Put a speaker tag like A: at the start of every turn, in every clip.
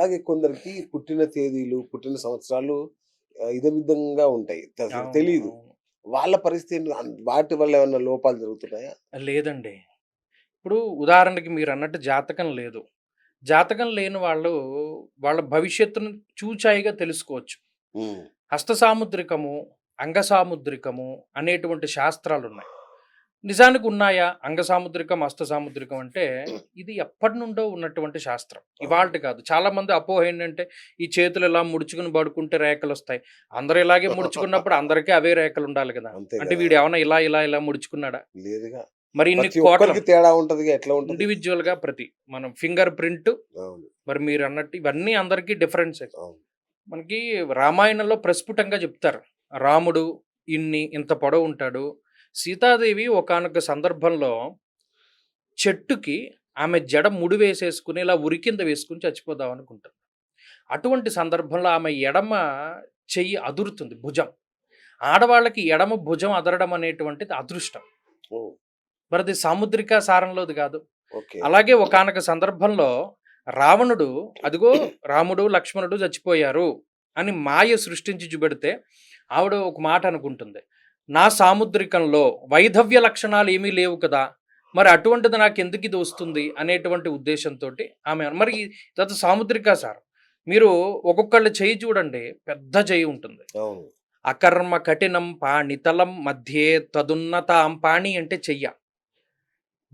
A: అలాగే కొందరికి పుట్టిన తేదీలు, పుట్టిన సంవత్సరాలు ఇదమిద్ధంగా ఉంటాయి. అసలు
B: అవును.
A: తెలీదు.
B: అవును.
A: వాళ్ళ పరిస్థితి ఏంటి? వాటి వల్ల ఏమన్నా లోపాలు జరుగుతున్నాయా?
B: లేదండి. ఇప్పుడు ఉదాహరణకి మీరన్నట్టు జాతకం లేదు. జాతకం లేని వాళ్ళు వాళ్ళ భవిష్యత్తును చూచాయిగా తెలుసుకోవచ్చు.
A: హ్మ్.
B: హస్త సాముద్రికము, అంగ సాముద్రికము అనేటువంటి శాస్త్రాలున్నాయి. నిజానికి ఉన్నాయా? అంగ సాముద్రికం, హస్త సాముద్రికం అంటే ఇది ఎప్పటినుండో ఉన్నటువంటి శాస్త్రం.
A: అవును.
B: ఇవాల్టి కాదు. చాలామంది అపోహ ఏంటంటే ఈ చేతులు ఇలా ముడుచుకుని పడుకుంటే రేఖలొస్తాయి. అందరూ ఇలాగే ముడుచుకున్నప్పుడు అందరికీ అవే రేఖలుండాలి గదా!
A: అంతే
B: అంటే
A: గదా!
B: వీడేమన్నా ఇలా ముడుచుకున్నాడా?
A: లేదుగా.
B: మరి ఇన్ని
A: ప్రతి
B: కోట్ల
A: ఒక్కరికి తేడా ఉంటదిగా. ఎట్లా ఉంటది?
B: ఇండివిడ్యువల్‌గా మనం ఫింగర్ ప్రింట్
A: అవును.
B: మరి మీరన్నట్టు ఇవన్నీ అందరికీ డిఫరెన్సే.
A: అవును.
B: మనకి రామాయణంలో ప్రస్ఫుటంగా చెప్తారు. రాముడు ఇంత పొడవుంటాడు. సీతాదేవి ఒకానొక సందర్భంలో చెట్టుకి ఆమె జడ ముడి వేసేసుకొని ఇలా ఉరి కింద వేసుకొని చచ్చిపోదాం అనుకుంటుంది. అటువంటి సందర్భంలో ఆమె ఎడమ చెయ్యి అదురుతుంది భుజం. ఆడవాళ్ళకి ఎడమ భుజం అదరడం అనేటువంటిది అదృష్టం.
A: ఓహ్!
B: మరది సాముద్రిక సారంలోది గాదు.
A: ఓకే.
B: అలాగే ఒకానొక సందర్భంలో రావణుడు అదిగో రాముడు, లక్ష్మణుడు చచ్చిపోయారు అని మాయ సృష్టించి చూపెడితే ఆవిడ ఒక మాట అనుకుంటుంది. నా సాముద్రికంలో వైధవ్య లక్షణాలు ఏమీ లేవు కదా! మరి అటువంటిది నాకెందుకిది వస్తుంది అనేటువంటి ఉద్దేశంతోటి మరి ఇదంతా సాముద్రిక సారం. మీరు ఒక్కొక్కళ్ళ చెయ్యి చూడండి పెద్ద చెయ్యి ఉంటుంది.
A: అవును.
B: అకర్మ కఠినం పాణితలం మధ్యే తదున్నతాం పాణి అంటే చెయ్య.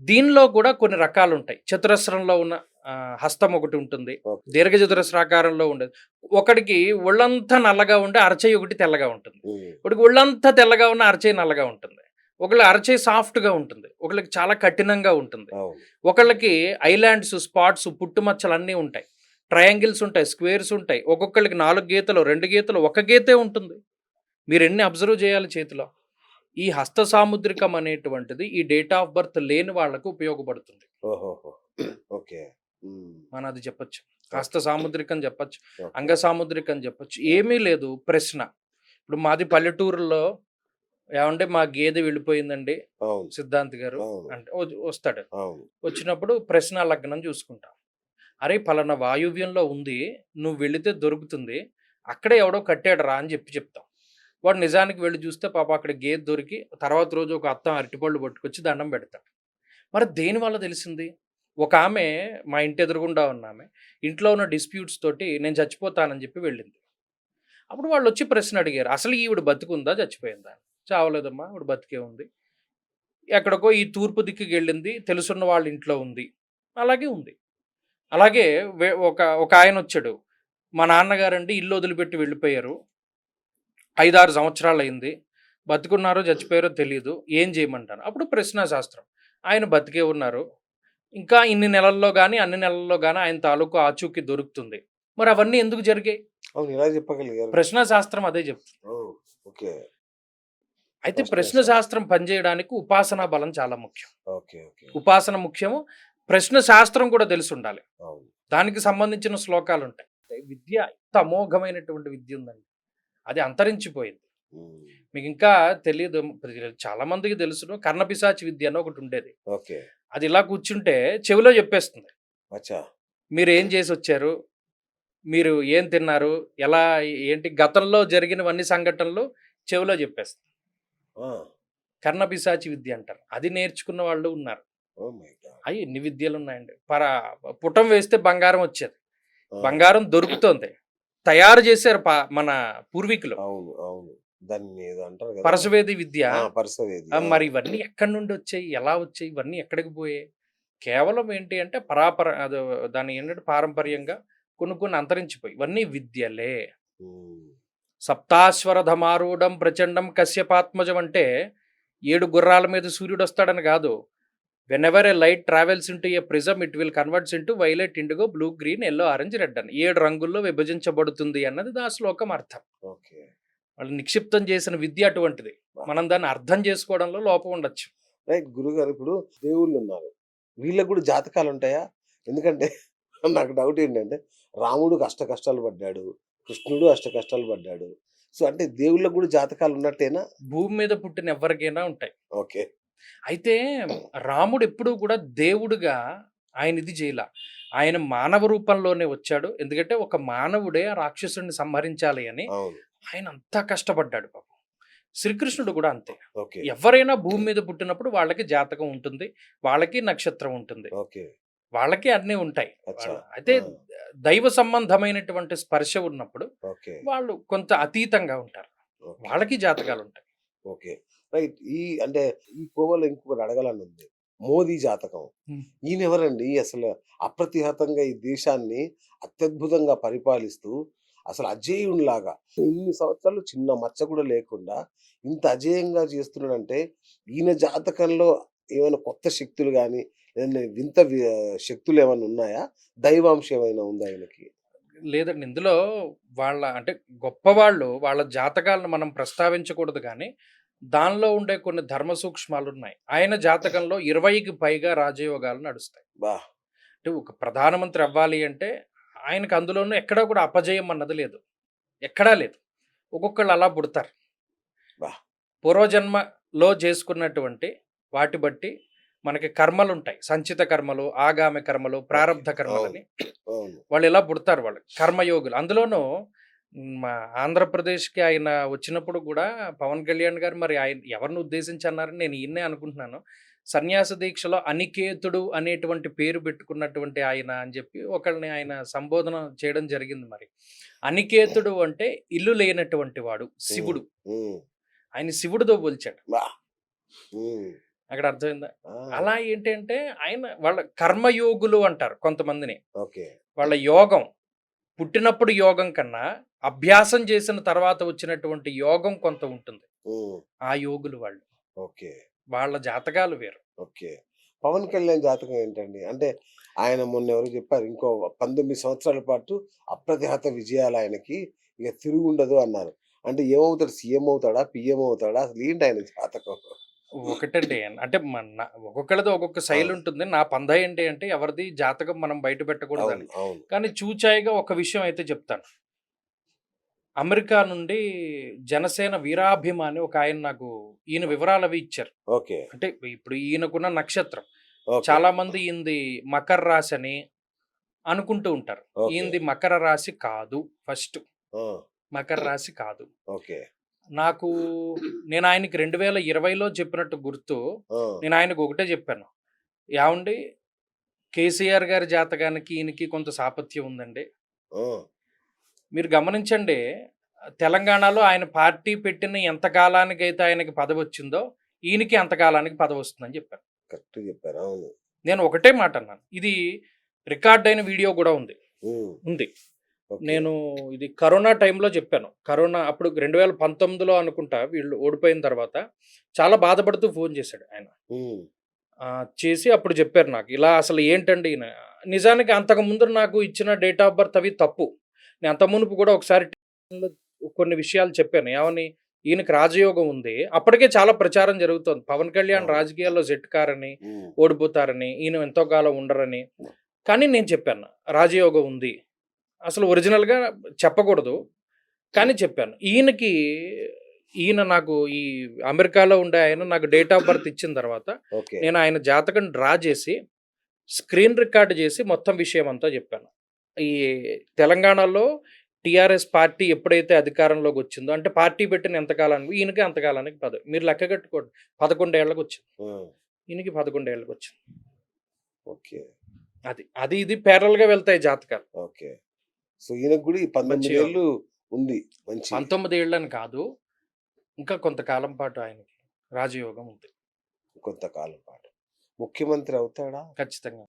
B: దీనిలో కూడా కొన్ని రకాలుంటాయి. చతురస్రంలో ఉన్న హస్తం ఒకటి ఉంటుంది.
A: ఓకే.
B: దీర్ఘచతురస్రాకారంలో ఉండేది. ఒకడికి ఒళ్ళంతా నల్లగా ఉండి అరచెయ్యి ఒకటి తెల్లగా ఉంటుంది.
A: హ్మ్.
B: ఒకడికి ఒళ్ళంతా తెల్లగా ఉన్న అరచెయ్యి నల్లగా ఉంటుంది. ఒకళ్ళ అరచెయ్యి సాఫ్ట్‌గా ఉంటుంది. ఒకళ్ళకి చాలా కఠినంగా ఉంటుంది.
A: అవును.
B: ఒకళ్ళకి ఐలాండ్స్, స్పాట్స్, పుట్టుమచ్చలన్నీ ఉంటాయి. ట్రయాంగిల్స్ ఉంటాయి. స్క్వేర్స్ ఉంటాయి. ఒక్కొక్కళ్ళకి 4 గీతలు, 2 గీతలు, ఒక గీతే ఉంటుంది. మీరెన్ని అబ్జర్వ్ చేయాలి చేతిలో. ఈ హస్త సాముద్రికం అనేటువంటిది ఈ డేట్ ఆఫ్ బర్త్ లేని వాళ్ళకు ఉపయోగపడుతుంది.
A: ఓహోహో! ఓకే. హ్మ్.
B: మనం అది చెప్పొచ్చు. హస్త
A: ఓకే.
B: సాముద్రికం చెప్పొచ్చు.
A: ఓకే.
B: అంగ సాముద్రికం చెప్పొచ్చు. ఏమీ లేదు ప్రశ్న. ఇప్పుడు మాది పల్లెటూరులో ఏవండీ మా గేదె వెళ్ళిపోయిందండి
A: అవును.
B: సిద్ధాంత్ గారు
A: అవును.
B: అంటే వస్తాడు.
A: అవును.
B: వచ్చినప్పుడు ప్రశ్న లగ్నం చూసుకుంటాం. అరే! పలానా వాయువ్యంలో ఉంది. నువ్వు వెళితే దొరుకుతుంది. అక్కడే ఎవడో కట్టాడురా అని చెప్తాం. వాడు నిజానికి వెళ్లి చూస్తే పాపం అక్కడ గేదె దొరికి తర్వాత రోజు ఒక అత్తం అరటిపళ్ళు పట్టుకొచ్చి దండం పెడతాడు. మరి దేనివల్ల తెలిసింది? ఒకామె మా ఇంటి ఎదురుగుండా ఉన్నామె. ఇంట్లో ఉన్న డిస్ప్యూట్స్ తోటి నేను చచ్చిపోతానని చెప్పి వెళ్ళింది. అప్పుడు వాళ్ళొచ్చి ప్రశ్న అడిగారు. అసలు ఈవిడ బతికుందా? చచ్చిపోయిందా? చావలేదమ్మా ఆవిడ బతికే ఉంది. ఎక్కడికో ఈ తూర్పు దిక్కుకెళ్ళింది. తెలుసున్న వాళ్ళ ఇంట్లో ఉంది. అలాగే ఉంది. అలాగే ఒక ఆయనొచ్చాడు. మా నాన్నగారండి ఇల్లు వదిలిపెట్టి వెళ్ళిపోయారు. 5, 6 సంవత్సరాలయింది. బతికున్నారో, చచ్చిపోయారో తెలీదు. ఏం చేయమంటారు? అప్పుడు ప్రశ్నా శాస్త్రం. ఆయన బతికే ఉన్నారు. ఇంకా ఇన్ని నెలల్లో గాని, అన్ని నెలల్లో గాని ఆయన తాలూకు ఆచూకీ దొరుకుతుంది. మరి అవన్నీ ఎందుకు జరిగాయి?
A: అవును. ఎలా చెప్పగలిగారు?
B: ప్రశ్నా శాస్త్రం అదే చెప్తుంది.
A: ఓహ్! ఓకే.
B: అయితే
A: ప్రశ్న
B: ప్రశ్న
A: శాస్త్రం.
B: శాస్త్రం పనిచేయడానికి ఉపాసనా బలం చాలా ముఖ్యం.
A: ఓకే. ఓకే.
B: ఉపాసన ముఖ్యము. ప్రశ్న శాస్త్రం కూడా తెలిసుండాలి.
A: అవును.
B: దానికి సంబంధించిన శ్లోకాలుంటాయి. విద్య ఇంత అమోఘమైనటువంటి విద్య ఉందండి. అది అంతరించిపోయింది.
A: హ్మ్.
B: మీకింకా తెలీదు. చాలా మందికి తెలుసును. కర్ణపిశాచి విద్య అని ఒకటుండేది.
A: ఓకే.
B: అది ఇలా కూర్చుంటే చెవిలో చెప్పేస్తుంది.
A: అచ్చా!
B: మీరేం చేసొచ్చారు? మీరు ఏం తిన్నారు? ఎలా ఏంటి గతంలో జరిగినవన్నీ సంఘటనలు చెవిలో చెప్పేస్తుంది.
A: ఆ!
B: కర్ణపిశాచి విద్య అంటారు. అది నేర్చుకున్న వాళ్ళు ఉన్నారు.
A: Oh my God!
B: ఎన్ని విద్యలున్నాయండి. పుటం వేస్తే బంగారం వచ్చేది.
A: ఆ!
B: బంగారం దొరుకుతోంది. తయారు చేశారు మన పూర్వీకులు.
A: అవును. అవును. దాన్ని ఏదో అంటారు గదా!
B: పరశువేది విద్య.
A: ఆ! పర్సవేది. ఆ!
B: మరి ఇవన్నీ ఎక్కడి నుండొచ్చాయి? ఎలా వచ్చాయి? ఇవన్నీ ఎక్కడికి పోయాయి? కేవలం ఏంటి అంటే దాన్ని ఏంటంటే పారంపర్యంగా కొన్ని అంతరించిపోయి. ఇవన్నీ విద్యలే.
A: హ్మ్.
B: సప్తాశ్వరథమారూఢం ప్రచండం కశ్యపాత్మజం అంటే 7 గుర్రాల మీద సూర్యుడొస్తాడని గాదు. Whenever a light travels into a prism it will converts into violet, IndiGo, blue, green, yellow, orange, red అని 7 రంగుల్లో విభజించబడుతుంది అన్నది ఆ శ్లోకం అర్థం.
A: ఓకే.
B: వాళ్ళు నిక్షిప్తం చేసిన విద్య అటువంటిది. మనం దాన్ని అర్థం చేసుకోవడంలో లోపం ఉండొచ్చు.
A: రైట్. గురుగారు ఇప్పుడు దేవుళ్ళున్నారు. వీళ్ళకి గూడా జాతకాలుంటాయా? ఎందుకంటే నాకు డౌట్ ఏంటంటే రాముడు అష్ట కష్టాలు పడ్డాడు. కృష్ణుడు అష్ట కష్టాలు పడ్డాడు. సో, అంటే దేవుళ్ళకి గూడా జాతకాలు ఉన్నట్టేనా?
B: భూమి మీద పుట్టిన ఎవ్వరికైనా ఉంటాయి.
A: ఓకే.
B: అయితే రాముడు ఎప్పుడూ కూడా దేవుడుగా ఆయన ఇది చేయలా. ఆయన మానవ రూపంలోనే వచ్చాడు. ఎందుకంటే ఒక మానవుడే ఆ రాక్షసుడిని సంహరించాలి అని
A: అవును.
B: ఆయన అంతా కష్టపడ్డాడు పాపం. శ్రీకృష్ణుడు కూడా అంతే.
A: ఓకే.
B: ఎవరైనా భూమి మీద పుట్టినప్పుడు వాళ్ళకి జాతకం ఉంటుంది. వాళ్ళకి నక్షత్రం ఉంటుంది.
A: ఓకే.
B: వాళ్ళకి అన్నీ ఉంటాయి.
A: అచ్చా!
B: అయితే
A: ఆ!
B: దైవ సంబంధమైనటువంటి స్పర్శ ఉన్నప్పుడు
A: ఓకే.
B: వాళ్ళు కొంత అతీతంగా ఉంటారు.
A: ఓకే.
B: వాళ్ళకి జాతకాలుంటాయి.
A: ఓకే. రైట్. అంటే ఈ కోవలో ఇంకొకటి అడగాలని ఉంది. మోదీ జాతకం.
B: హ్మ్.
A: ఈయనెవరండి? అసలు అప్రతిహతంగా ఈ దేశాన్ని అత్యద్భుతంగా పరిపాలిస్తూ అసలు అజేయునిలాగా ఇన్ని సంవత్సరాలు చిన్న మచ్చ కూడా లేకుండా ఇంత అజేయంగా చేస్తున్నాడంటే ఈయన జాతకంలో ఏమైనా కొత్త శక్తులు గాని, ఏదైనా వింత శక్తులు ఏమైనా ఉన్నాయా? దైవాంశం ఏమైనా ఉందా ఆయనకి?
B: లేదండి. ఇందులో వాళ్ళ అంటే గొప్పవాళ్ళు వాళ్ళ జాతకాలను మనం ప్రస్తావించకూడదు గానీ, దానిలో ఉండే కొన్ని ధర్మ సూక్ష్మాలున్నాయి. ఆయన జాతకంలో 20కి పైగా రాజయోగాలు నడుస్తాయి.
A: బా!
B: అంటే ఒక ప్రధానమంత్రి అవ్వాలి అంటే ఆయనకు అందులోనూ ఎక్కడా కూడా అపజయం అన్నది లేదు. ఎక్కడా లేదు. ఒక్కొక్కళ్ళు అలా పుడతారు.
A: బా!
B: పూర్వజన్మలో చేసుకున్నటువంటి వాటి బట్టి మనకి కర్మలుంటాయి. సంచిత కర్మలు, ఆగామి కర్మలు,
A: ఓకే.
B: ప్రారబ్ధ
A: అవును.
B: కర్మలని
A: అవును.
B: వాళ్ళు ఇలా పుడతారు వాళ్ళు. కర్మయోగులు. అందులోనూ మా ఆంధ్రప్రదేశ్‌కి ఆయన వచ్చినప్పుడు గూడా పవన్ కళ్యాణ్ గారు మరి ఆయన ఎవరిని ఉద్దేశించి అన్నారని నేను ఈయన్నే అనుకుంటున్నాను. సన్యాస దీక్షలో అనికేతుడు అనేటువంటి పేరు పెట్టుకున్నటువంటి ఆయన అని జెప్పి ఒకళ్ళని ఆయన సంబోధన చేయడం జరిగింది మరి. అనికేతుడు అంటే ఇల్లు లేనటువంటి వాడు.
A: హ్మ్.
B: శివుడు.
A: హ్మ్.
B: ఆయన శివుడితో పోల్చాడు.
A: బా! హ్మ్.
B: అక్కడ అర్థమైందా?
A: ఆ!
B: అలా ఏంటంటే ఆయన వాళ్ళ కర్మయోగులు అంటారు కొంతమందిని.
A: ఓకే.
B: వాళ్ళ యోగం పుట్టినప్పుడు యోగం కన్నా అభ్యాసం చేసిన తర్వాత వచ్చినటువంటి యోగం కొంత ఉంటుంది.
A: హ్మ్.
B: ఆ యోగులు వాళ్ళు.
A: ఓకే.
B: వాళ్ళ జాతకాలు వేరు.
A: ఓకే. పవన్ కళ్యాణ్ జాతకం ఏంటండి? అంటే ఆయన మొన్న ఎవరో చెప్పారు. ఇంకో 19 సంవత్సరాల పాటు అప్రతిహత విజయాలు ఆయనకి. ఇక తిరుగుండదు అన్నారు. అంటే ఏమవుతాడు? సీఎం అవుతాడా? పీఎం అవుతాడా? అసలు ఏంటి ఆయన జాతకం?
B: ఒకటండి అంటే ఒక్కొక్కళ్ళది ఒక్కొక్క
A: ఆ!
B: శైలి ఉంటుంది. నా పందా ఏంటి అంటే ఎవరిది జాతకం మనం బయట
A: అవును.
B: పెట్టకూడదని.
A: అవును.
B: కానీ చూచాయిగా ఒక విషయం అయితే చెప్తాను. అమెరికా నుండి జనసేన వీరాభిమాని ఒక ఆయన నాకు ఈయన వివరాలవి ఇచ్చారు.
A: ఓకే.
B: అంటే ఇప్పుడు ఈయనకున్న నక్షత్రం.
A: ఓకే.
B: చాలామంది ఈయనది మకర రాశని అనుకుంటూ ఉంటారు.
A: ఓకే.
B: ఈయనది మకర రాశి కాదు ఫస్ట్.
A: ఆ!
B: మకర రాశి కాదు.
A: ఓకే.
B: నాకు నేను ఆయనకి 2020లో చెప్పినట్టు గుర్తు.
A: ఆ!
B: నేను ఆయనకు ఒకటే చెప్పాను. "ఏవండీ కేసీఆర్ గారి జాతకానికి ఈయనకి కొంత సాపత్యం ఉందండి.
A: ఆ!
B: మీరు గమనించండి తెలంగాణలో ఆయన పార్టీ పెట్టిన ఎంత కాలానికైతే ఆయనకి పదవొచ్చిందో, ఈయనకి అంత కాలానికి పదవొస్తుందని" చెప్పాను.
A: కరెక్ట్‌గా చెప్పారు. అవును.
B: నేను ఒకటే మాట అన్నాను. ఇది రికార్డ్ అయిన వీడియో గూడా ఉంది.
A: హ్మ్.
B: ఉంది.
A: ఓకే.
B: నేను ఇది కరోనా టైంలో చెప్పాను. కరోనా అప్పుడు 2019లో అనుకుంటా వీళ్ళు ఓడిపోయిన తర్వాత చాలా బాధపడుతూ ఫోను చేశాడు ఆయన.
A: హ్మ్.
B: చేసి అప్పుడు చెప్పారు నాకు. ఇలా అసలు ఏంటండి ఈయన నిజానికి అంతకుముందు నాకు ఇచ్చిన డేట్ ఆఫ్ బర్త్ అవి తప్పు. నేను అంత మునుపు కూడా ఒకసారి టీవీలో కొన్ని విషయాలు చెప్పాను. ఏమని? ఈయనకి రాజయోగం ఉంది. అప్పటికే చాలా ప్రచారం జరుగుతోంది. పవన్ కళ్యాణ్
A: అవును.
B: రాజకీయాల్లో సెట్ కారని,
A: హ్మ్.
B: ఓడిపోతారని, ఈయన ఎంతో కాలం ఉండరని. కానీ నేను చెప్పాను. రాజయోగం ఉంది. అసలు ఒరిజినల్‌గా చెప్పకూడదు. కానీ చెప్పాను. ఈయన నాకు ఈ అమెరికాలో ఉండే ఆయన నాకు డేట్ ఆఫ్ బర్త్ ఇచ్చిన తర్వాత,
A: ఓకే.
B: నేను ఆయన జాతకం డ్రా చేసి, స్క్రీన్ రికార్డ్ చేసి మొత్తం విషయం అంతా చెప్పాను. ఈ తెలంగాణలో టీఆర్ఎస్ పార్టీ ఎప్పుడైతే అధికారంలోకొచ్చిందో అంటే పార్టీ పెట్టిన ఎంత కాలానికి ఈయనకి అంత కాలానికి మీరు లెక్క కట్టుకోండి. 11 ఏళ్లకొచ్చింది.
A: ఆ!
B: ఈయనకి 11 ఏళ్లకొచ్చింది.
A: ఓకే.
B: అది ఇది ప్యారలెల్‌గా వెళ్తాయి జాతకాలు.
A: ఓకే. సో, ఈయనకు కూడా ఈ
B: మంచి
A: 19
B: యోగం.
A: ఏళ్ళు ఉంది. మంచి
B: 19 ఏళ్ళని కాదు. ఇంకా కొంతకాలం పాటు ఆయనకి రాజయోగం ఉంది.
A: కొంతకాలం పాటు. ముఖ్యమంత్రి అవుతాడా?
B: ఖచ్చితంగా.